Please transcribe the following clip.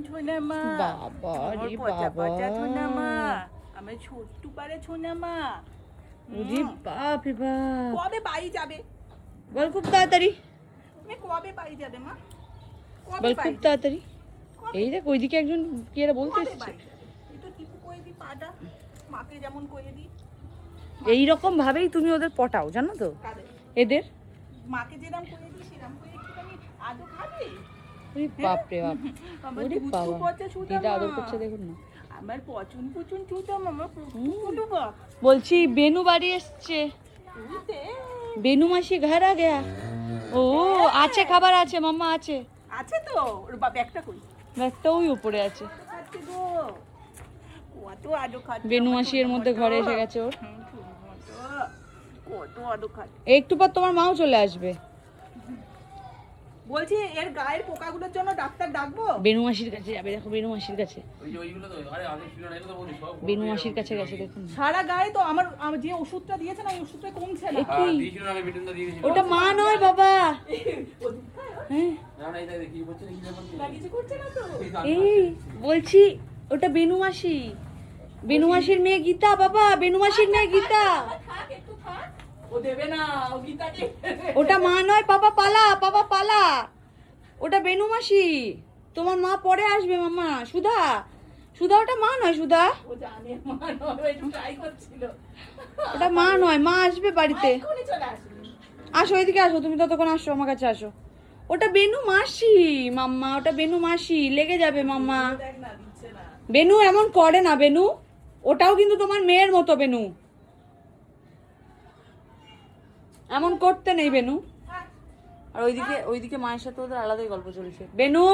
ছোনা মা, বাবা রে পচা বাবা, পচা ছোনা মা, আমার ছোট্ট পারে ছোনা মা। ওরে বাপ রে বাপ, কবে বাড়ি যাবে? বল খুব তাড়াতাড়ি, তুমি কবে বাড়ি যাবে মা? কবে বল বাড়ি খুব যাবে? তাড়াতাড়ি। কবে? এই দেখ ওইদিকে একজন কি এরা বলতে কবে এসছে। বাড়ি যাবে? একটু টিপু করে দি পাটা, মাকে যেমন করে দি। এইরকম ভাবেই তুমি ওদের পটাও, জানো তো কাদের? এদের। মাকে যেরকম করে দি সেরকম করে একটুখানি আদর খাবে। ওরে বাপ রে বাপ, আমার ওরে দুষ্টু বাবা, পচা ছোটা দিদা মা। আদর করছে দেখুন না। আমার পচন পচন ছোটা মা, আমার পুটু বা। বলছি বেনু বাড়ি এসছে, উঠে বেনু মাসি ঘর আ গয়া। ও আছে, খাবার আছে, মাম্মা আছে। আছে তো, ওর ব্যাগটা কই? ব্যাগটা ওই উপরে আছে। খাচ্ছে গো, কত আদর খাচ্ছে বেনু আমার মাসি এর ছোনা মধ্যে মতো। ঘরে এসে গেছে ওর। ছোনা মতো, কত আদর খাচ্ছে। একটু পর তোমার মাও চলে আসবে। বলছি এর গায়ের পোকাগুলোর জন্য ডাক্তার ডাকবো? বেনু মাসির কাছে যাবে, দেখো বেনু মাসির কাছে, ওই যে ওইগুলো তো আরে আগে ছিল না, এগুলো তো বলি সব বেনু মাসির কাছে গেছে দেখুন না। সারা গায়ে তো আমার আমার যে ওষুধটা দিয়েছে না, ওই ওষুধটা কমছে না। হ্যাঁ দিয়েছিল না, আগে ভিটামিনটা দিয়ে দিয়েছিল। ওটা মা নয় বাবা। হ্যাঁ না না, এটা কি বলছে কি ব্যাপার কি? কিছু করছে না তো? এই বলছি ওটা বেনু মাসি, বেনু মাসির মেয়ে গীতা বাবা, বেনু মাসির মেয়ে গীতা। থাক একটু থাক, ও দেবে না, ও গীতাকে ওটা মা নয়, পাপা পালা, পাপা পালা, ওটা বেনু মাসি। তোমার মা পরে আসবে মাম্মা। সুধা, সুধা ওটা মা নয়, সুধা ও জানে মা নয়, ও একটু ট্রাই করছিল। ওটা মা নয়, মা আসবে বাড়িতে। এক্ষুনি চলে আসবে। আসো এদিকে আসো, তুমি ততক্ষণ আসো আমার কাছে আসো। ওটা বেনু মাসি মাম্মা, ওটা বেনু মাসি, লেগে যাবে মাম্মা। দেখ না, দিচ্ছে না। বেনু এমন করে না বেনু, ওটাও কিন্তু তোমার মেয়ের মতো বেনু, এমন করতে নেই বেনু। আর ওইদিকে ওইদিকে মায়ের সাথে ওদের আলাদাই গল্প চলছে। বেনু